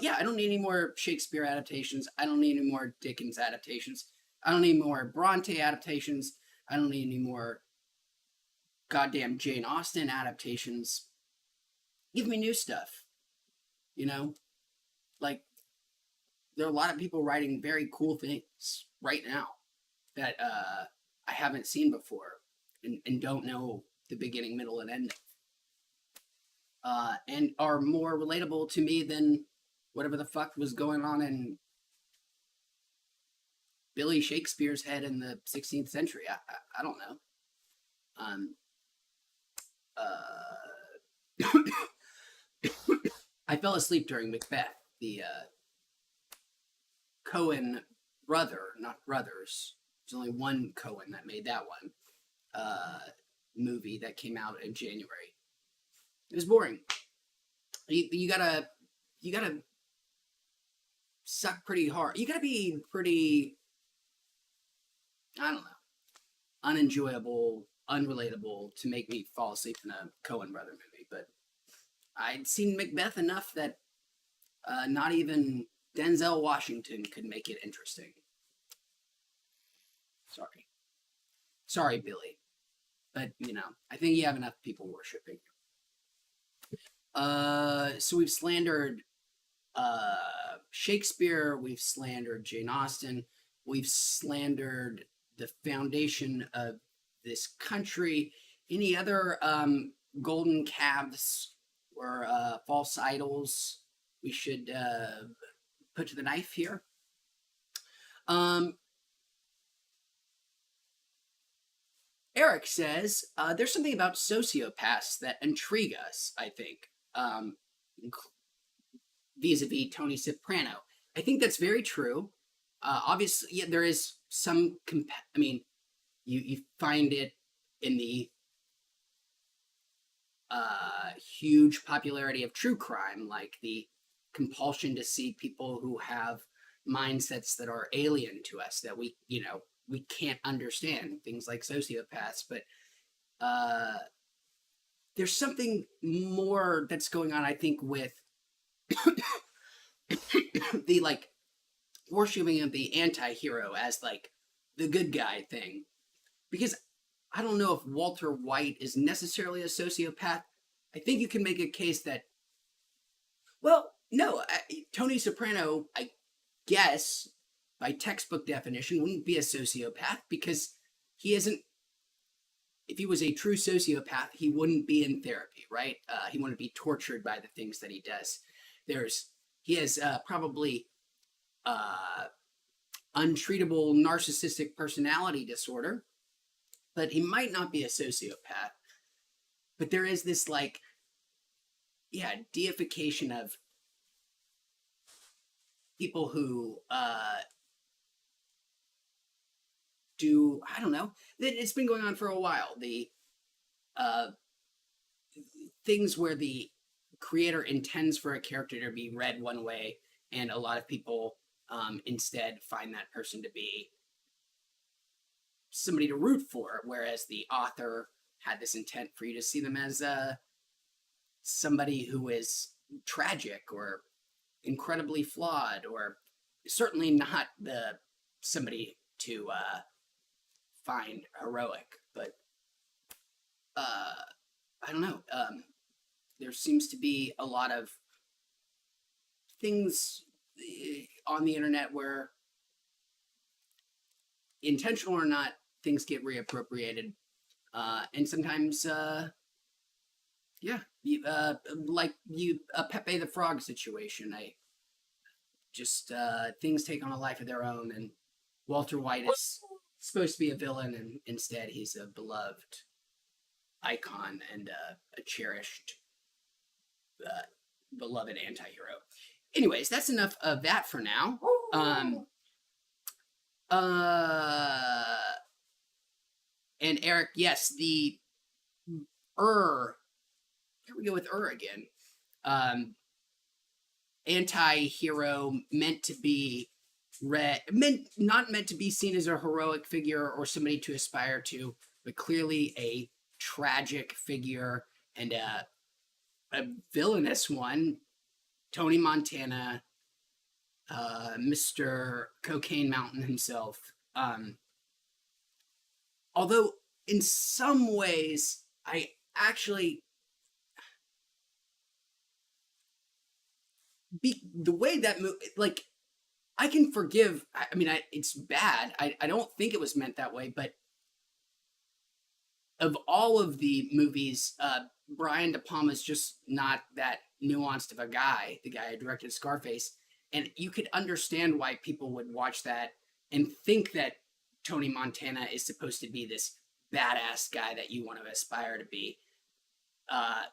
Yeah, I don't need any more Shakespeare adaptations. I don't need any more Dickens adaptations. I don't need more Bronte adaptations. I don't need any more goddamn Jane Austen adaptations. Give me new stuff. You know, like there are a lot of people writing very cool things right now that I haven't seen before and don't know the beginning, middle, and end of, and are more relatable to me than whatever the fuck was going on in Billy Shakespeare's head in the 16th century. I don't know. Um, I fell asleep during Macbeth, the Cohen brother, not brothers. There's only one Cohen that made that one movie that came out in January. It was boring. You gotta suck pretty hard. You gotta be pretty, I don't know, unenjoyable, unrelatable to make me fall asleep in a Cohen brother movie. But I'd seen Macbeth enough that not even Denzel Washington could make it interesting. Sorry, Billy, but I think you have enough people worshiping. So we've slandered Shakespeare, we've slandered Jane Austen, we've slandered the foundation of this country. Any other golden calves or false idols we should put to the knife here? Eric says there's something about sociopaths that intrigue us, I think, vis-a-vis Tony Soprano. I think that's very true. Obviously, yeah, there is some. I mean, you find it in the huge popularity of true crime, like the compulsion to see people who have mindsets that are alien to us, that we can't understand, things like sociopaths. But there's something more that's going on, I think, with the like worshiping of the anti-hero as like the good guy thing. Because I don't know if Walter White is necessarily a sociopath. I think you can make a case that, well, no, Tony Soprano, I guess, by textbook definition, wouldn't be a sociopath because he isn't. If he was a true sociopath, he wouldn't be in therapy, right? He wouldn't be tortured by the things that he does. He has probably untreatable narcissistic personality disorder, but he might not be a sociopath. But there is this deification of people who do, I don't know. It's been going on for a while. The things where the creator intends for a character to be read one way, and a lot of people instead find that person to be somebody to root for, whereas the author had this intent for you to see them as somebody who is tragic or incredibly flawed, or certainly not somebody to find heroic. But I don't know. There seems to be a lot of things on the internet where, intentional or not, things get reappropriated, and sometimes, like Pepe the Frog situation. Things take on a life of their own, and Walter White is supposed to be a villain, and instead he's a beloved icon and a cherished, beloved anti-hero. Anyways, that's enough of that for now. And Eric, yes, the here we go with again. Anti-hero meant to be not meant to be seen as a heroic figure or somebody to aspire to, but clearly a tragic figure and a villainous one. Tony Montana, Mr. Cocaine Mountain himself. Although in some ways, I actually the way that like I can forgive. I mean, it's bad. I don't think it was meant that way, but of all of the movies, Brian De Palma's just not that nuanced of a guy. The guy who directed Scarface, and you could understand why people would watch that and think that Tony Montana is supposed to be this badass guy that you want to aspire to be,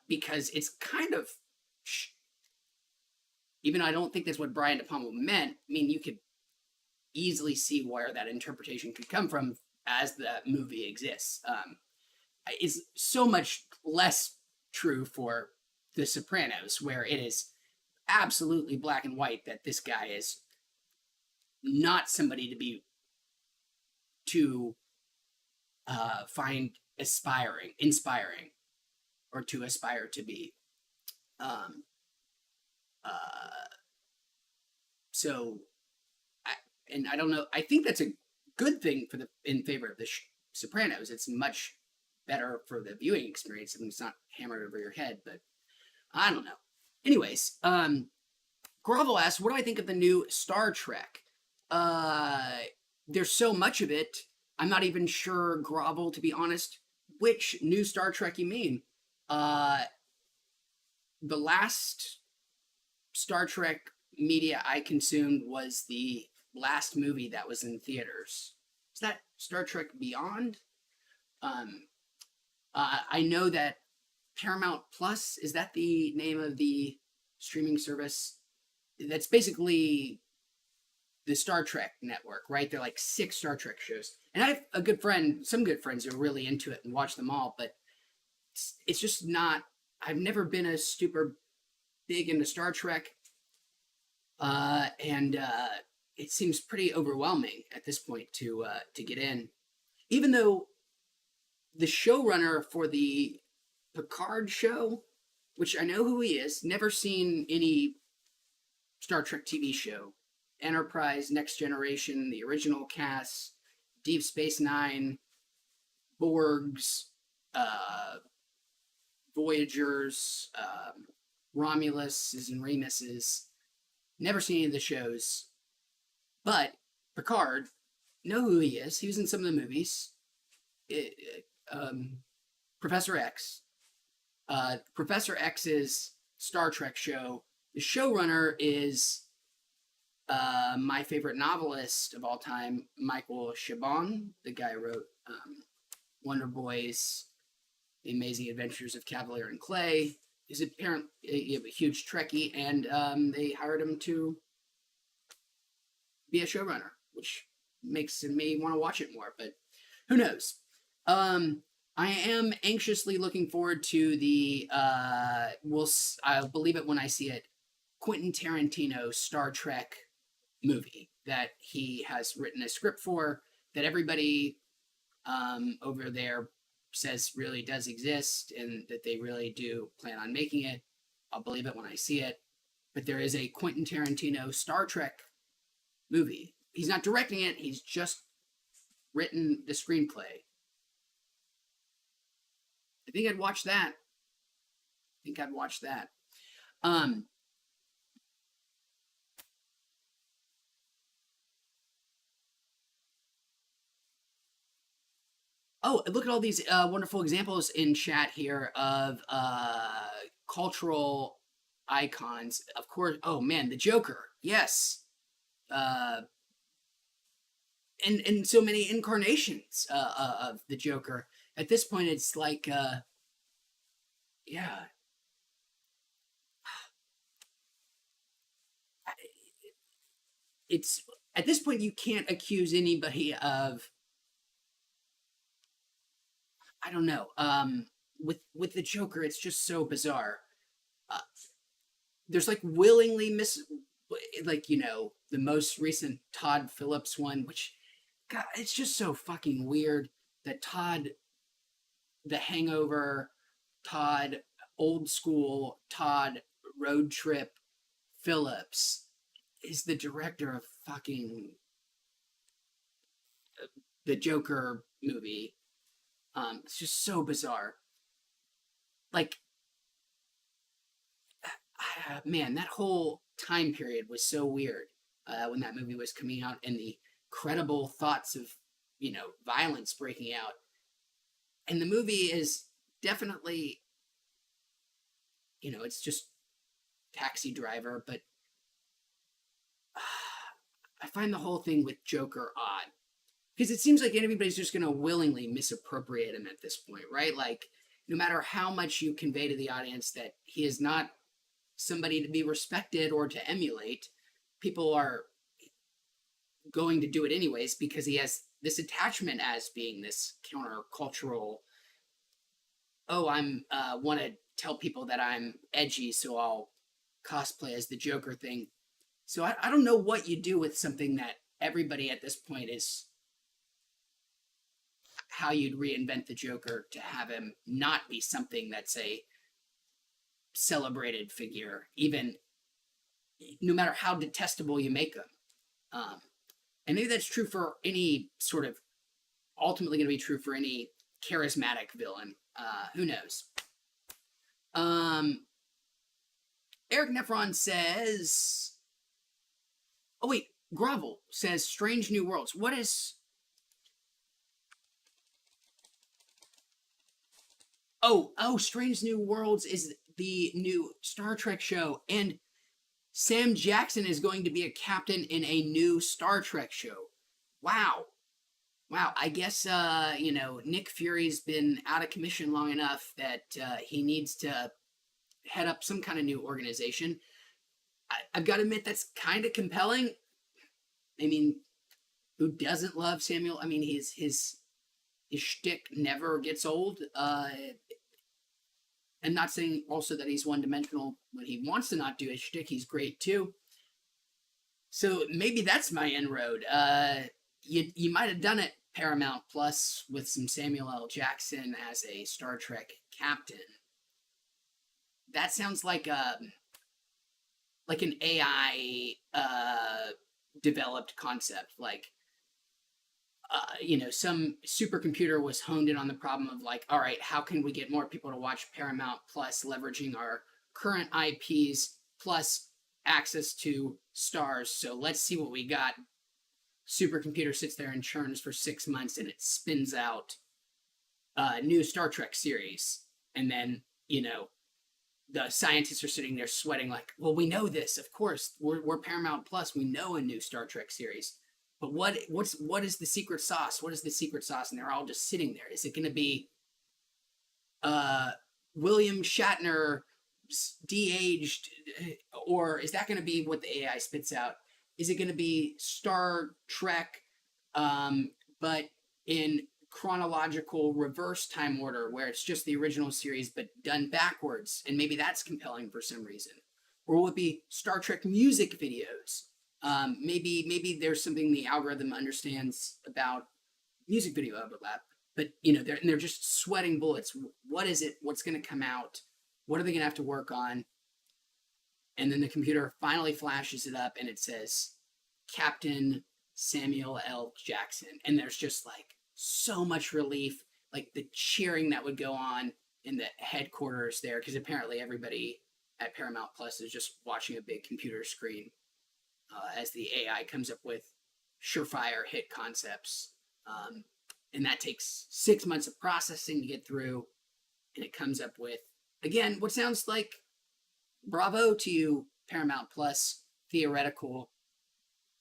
because it's kind of, even though I don't think that's what Brian De Palma meant. I mean, you could easily see where that interpretation could come from as the movie exists. It's so much less true for The Sopranos, where it is absolutely black and white that this guy is not somebody to be find inspiring, or to aspire to be. So, I don't know. I think that's a good thing in favor of the Sopranos. It's much better for the viewing experience and it's not hammered over your head. But I don't know. Anyways, Grovel asks, "What do I think of the new Star Trek?" There's so much of it. I'm not even sure, Grovel, to be honest, which new Star Trek you mean. The last Star Trek media I consumed was the last movie that was in theaters. Is that Star Trek Beyond? I know that Paramount Plus, is that the name of the streaming service? That's basically the Star Trek network, right? They're like 6 Star Trek shows. And I have some good friends who are really into it and watch them all, but it's just not, I've never been a super big into Star Trek. And it seems pretty overwhelming at this point to get in. Even though the showrunner for the Picard show, which I know who he is, never seen any Star Trek TV show, Enterprise, Next Generation, the original cast, Deep Space Nine, Borgs, Voyagers, Romuluses and Remuses. Never seen any of the shows, but Picard, know who he is. He was in some of the movies. Professor X. Professor X's Star Trek show. The showrunner is my favorite novelist of all time, Michael Chabon, the guy who wrote Wonder Boys, The Amazing Adventures of Cavalier and Clay. He's apparently a huge Trekkie, and they hired him to be a showrunner, which makes me want to watch it more, but who knows? I am anxiously looking forward to the, I'll believe it when I see it, Quentin Tarantino Star Trek movie that he has written a script for, that everybody over there says really does exist and that they really do plan on making it. I'll believe it when I see it. But there is a Quentin Tarantino Star Trek movie. He's not directing it, he's just written the screenplay. I think I'd watch that. Oh, look at all these wonderful examples in chat here of cultural icons. Of course, oh man, the Joker. Yes. And so many incarnations of the Joker. At this point, it's like, yeah. It's, at this point, you can't accuse anybody of, I don't know. With the Joker, it's just so bizarre. There's like willingly like, you know, the most recent Todd Phillips one, which, God, it's just so fucking weird that Todd The Hangover, Todd, old school Todd Road Trip Phillips is the director of fucking the Joker movie. It's just so bizarre. Like, man, that whole time period was so weird when that movie was coming out, and the credible thoughts of violence breaking out. And the movie is definitely, it's just Taxi Driver, but I find the whole thing with Joker odd because it seems like anybody's just going to willingly misappropriate him at this point, right? Like, no matter how much you convey to the audience that he is not somebody to be respected or to emulate, people are going to do it anyways because he has this attachment as being this countercultural. Oh, I'm want to tell people that I'm edgy, so I'll cosplay as the Joker thing. So I don't know what you do with something that everybody at this point is how you'd reinvent the Joker to have him not be something that's a celebrated figure, even no matter how detestable you make him. And maybe that's true for any sort of, ultimately going to be true for any charismatic villain. Who knows? Eric Nephron says, oh wait, Grovel says Strange New Worlds. What is... Oh, Strange New Worlds is the new Star Trek show, and Sam Jackson is going to be a captain in a new Star Trek show. Wow. I guess, Nick Fury's been out of commission long enough that he needs to head up some kind of new organization. I've got to admit, that's kind of compelling. I mean, who doesn't love Samuel? I mean, his shtick never gets old. I'm not saying also that he's one-dimensional when he wants to not do his shtick. He's great too. So maybe that's my inroad. You might have done it, Paramount Plus, with some Samuel L. Jackson as a Star Trek captain. That sounds like an AI developed concept. Like, some supercomputer was honed in on the problem of like, all right, how can we get more people to watch Paramount Plus, leveraging our current IPs plus access to stars? So let's see what we got. Supercomputer sits there and churns for 6 months, and it spins out a new Star Trek series. And then, the scientists are sitting there sweating like, well, we know this, of course. We're Paramount Plus. We know a new Star Trek series. But what is the secret sauce? What is the secret sauce? And they're all just sitting there. Is it going to be William Shatner de-aged, or is that going to be what the AI spits out? Is it going to be Star Trek, but in chronological reverse time order, where it's just the original series but done backwards, and maybe that's compelling for some reason? Or will it be Star Trek music videos? Maybe there's something the algorithm understands about music video overlap, but they're just sweating bullets. What is it? What's going to come out? What are they going to have to work on? And then the computer finally flashes it up, and it says Captain Samuel L. Jackson, and there's just like so much relief, like the cheering that would go on in the headquarters there, because apparently everybody at Paramount Plus is just watching a big computer screen. As the AI comes up with surefire hit concepts. And that takes 6 months of processing to get through. And it comes up with, again, what sounds like, bravo to you, Paramount Plus, theoretical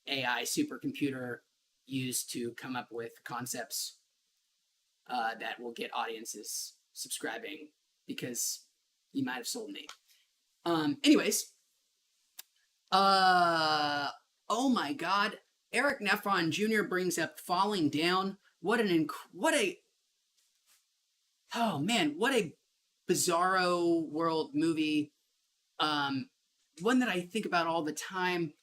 AI supercomputer used to come up with concepts that will get audiences subscribing because you might have sold me. Anyways, oh my God, Eric Nephron Jr. brings up Falling Down. What a bizarro world movie. One that I think about all the time,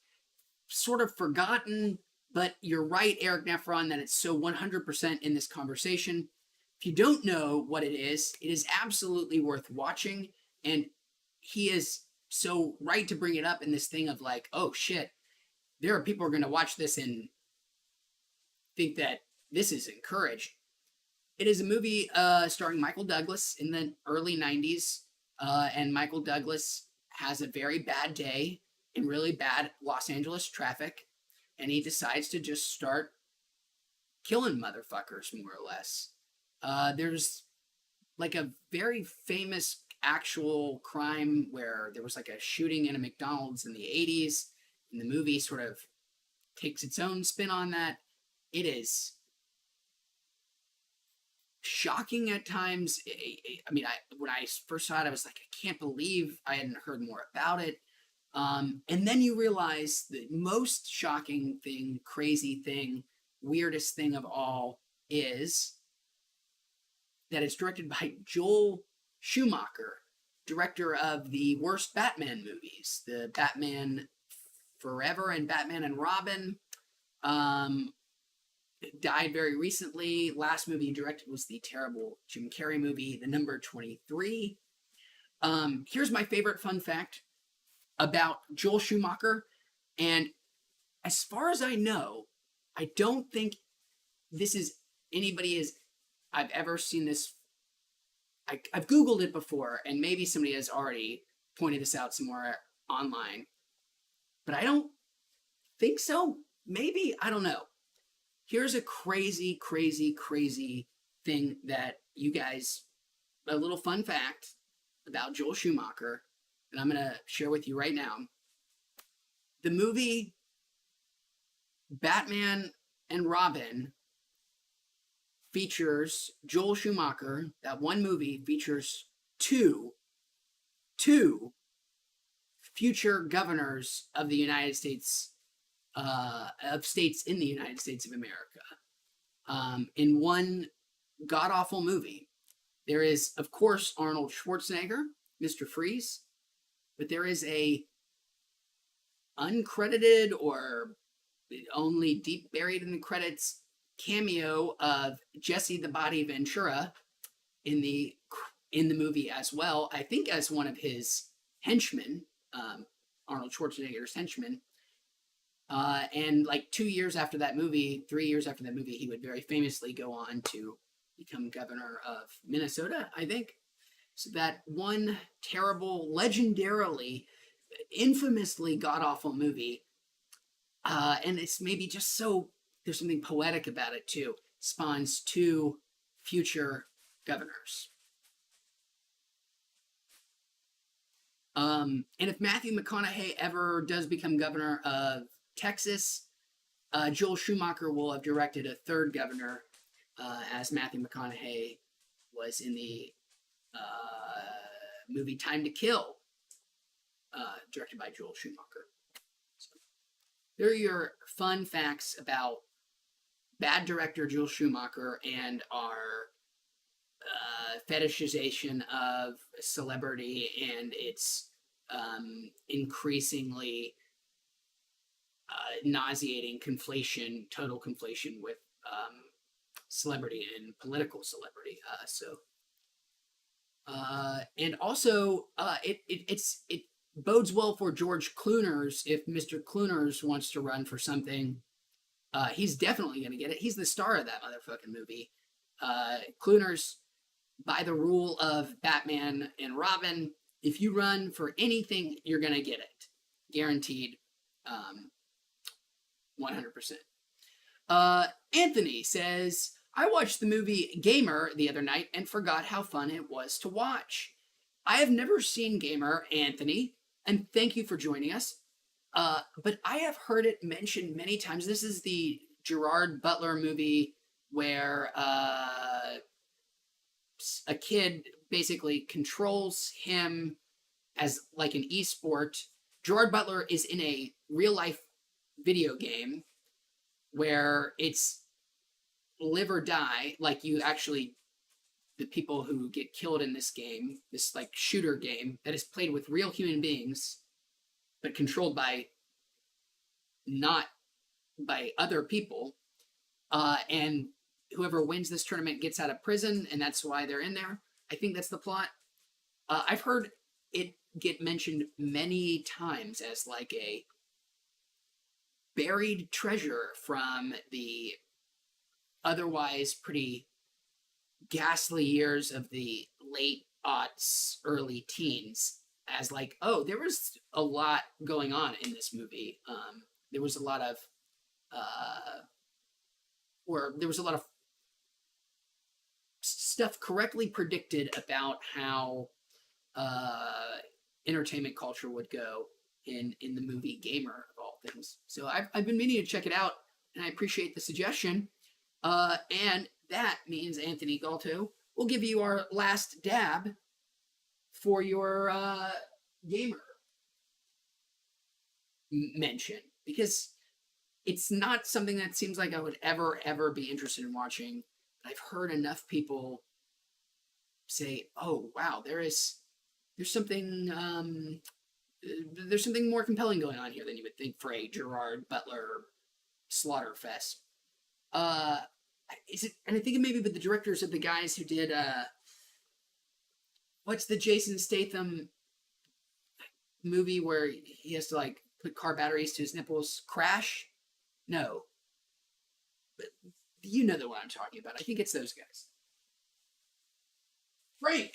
sort of forgotten, but you're right, Eric Nephron, that it's so 100% in this conversation. If you don't know what it is absolutely worth watching. And he is so right to bring it up in this thing of like, oh shit, there are people who are going to watch this and think that this is encouraged. It is a movie starring Michael Douglas in the early 90s. And Michael Douglas has a very bad day in really bad Los Angeles traffic. And he decides to just start killing motherfuckers, more or less. There's like a very famous actual crime where there was like a shooting in a McDonald's in the 80s, and the movie sort of takes its own spin on that. It is shocking at times. I mean, when I first saw it, I was like, I can't believe I hadn't heard more about it. And then you realize the most shocking thing, crazy thing, weirdest thing of all is that it's directed by Joel Schumacher, director of the worst Batman movies, the Batman Forever and Batman and Robin. Died very recently. Last movie he directed was the terrible Jim Carrey movie, The Number 23. Here's my favorite fun fact about Joel Schumacher. And as far as I know, I don't think this is I've ever seen this. I've Googled it before, and maybe somebody has already pointed this out somewhere online, but I don't think so. Maybe, I don't know. Here's a crazy, crazy, crazy thing that you guys, a little fun fact about Joel Schumacher, and I'm going to share with you right now. The movie Batman and Robin features Joel Schumacher. That one movie features two future governors of the United States, of states in the United States of America. In one god awful movie, there is, of course, Arnold Schwarzenegger, Mr. Freeze, but there is a uncredited or only deep buried in the credits cameo of Jesse the Body Ventura in the movie as well. I think as one of his henchmen, Arnold Schwarzenegger's henchmen. And like 2 years after that movie, 3 years after that movie, he would very famously go on to become governor of Minnesota, I think. So that one terrible, legendarily, infamously god-awful movie, and it's maybe just so, there's something poetic about it too, spawns two future governors. And if Matthew McConaughey ever does become governor of Texas, Joel Schumacher will have directed a third governor, as Matthew McConaughey was in the movie Time to Kill, directed by Joel Schumacher. So, there are your fun facts about bad director Joel Schumacher and our fetishization of celebrity and its increasingly nauseating total conflation with celebrity and political celebrity. And also, it bodes well for George Clooners if Mr. Clooners wants to run for something. He's definitely going to get it. He's the star of that motherfucking movie. Clooners, by the rule of Batman and Robin, if you run for anything, you're going to get it. Guaranteed. 100%. Anthony says, I watched the movie Gamer the other night and forgot how fun it was to watch. I have never seen Gamer, Anthony, and thank you for joining us. But I have heard it mentioned many times. This is the Gerard Butler movie where a kid basically controls him as like an esport. Gerard Butler is in a real life video game where it's live or die. Like you actually, the people who get killed in this game, this like shooter game that is played with real human beings, but controlled by not by other people. And whoever wins this tournament gets out of prison, and that's why they're in there. I think that's the plot. I've heard it get mentioned many times as like a buried treasure from the otherwise pretty ghastly years of the late aughts, early teens, as like, oh, there was a lot going on in this movie. There was a lot of, or there was a lot of stuff correctly predicted about how entertainment culture would go in the movie Gamer of all things. So I've been meaning to check it out, and I appreciate the suggestion. And that means Anthony Galto will give you our last dab for your Gamer mention, because it's not something that seems like I would ever be interested in watching. I've heard enough people say, "Oh wow, there's something there's something more compelling going on here than you would think for a Gerard Butler Slaughterfest." Is it? And I think it may be with the directors of the guys who did what's the Jason Statham movie where he has to like put car batteries to his nipples? Crash? No, but you know the one I'm talking about. I think it's those guys. Frank.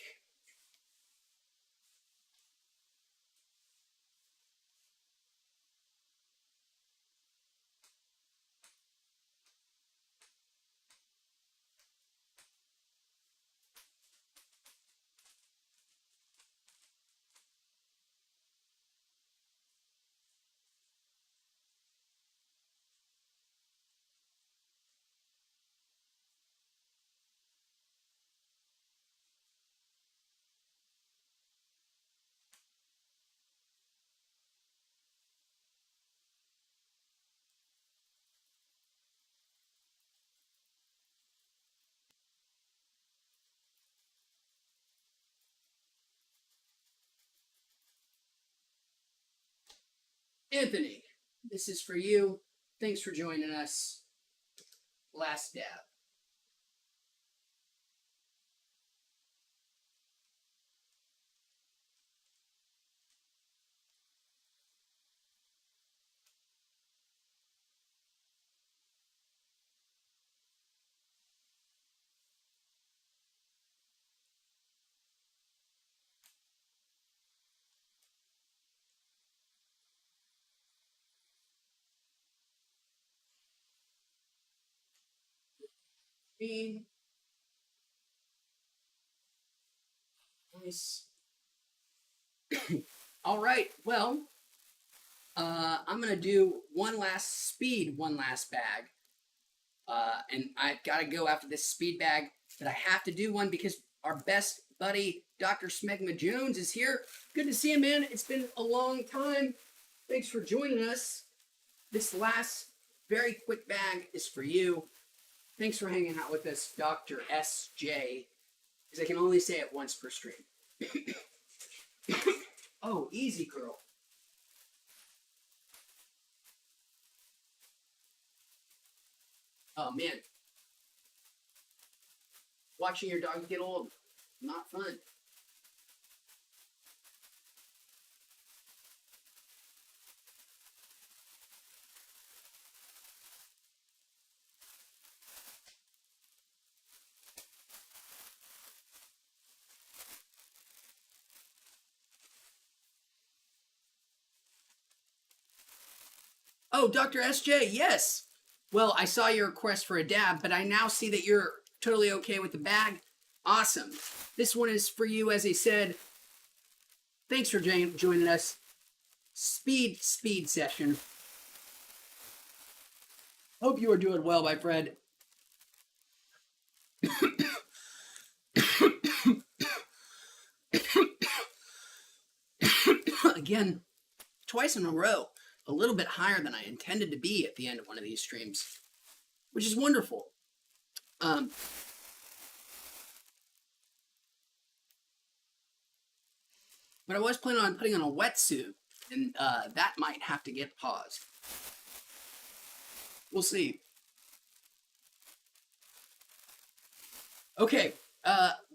Anthony, this is for you. Thanks for joining us. Last dab. Bean. Nice. All right. Well, I'm gonna do one last bag. And I've got to go after this speed bag, but I have to do one because our best buddy, Dr. Smegma Jones, is here. Good to see you, man. It's been a long time. Thanks for joining us. This last very quick bag is for you. Thanks for hanging out with us, Dr. SJ, because I can only say it once per stream. Oh, easy, girl. Oh, man. Watching your dog get old, not fun. Oh, Dr. SJ, yes. Well, I saw your request for a dab, but I now see that you're totally okay with the bag. Awesome. This one is for you, as I said. Thanks for joining us. Speed session. Hope you are doing well, my friend. Again, twice in a row, a little bit higher than I intended to be at the end of one of these streams, which is wonderful. But I was planning on putting on a wetsuit, and that might have to get paused. We'll see. Okay,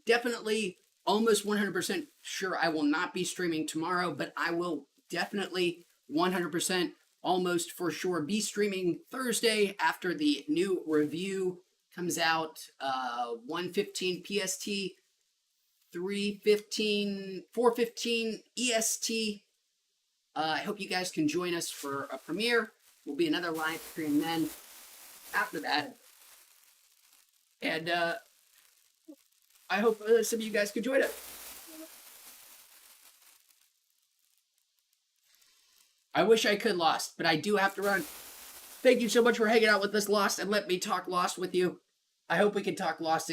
definitely almost 100% sure I will not be streaming tomorrow, but I will definitely 100% almost for sure be streaming Thursday after the new review comes out 1:15 PST, 3:15, 4:15 EST. I hope you guys can join us for a premiere. Will be another live stream then after that. And I hope some of you guys can join us. I wish I could Lost, but I do have to run. Thank you so much for hanging out with us, Lost, and let me talk Lost with you. I hope we can talk Lost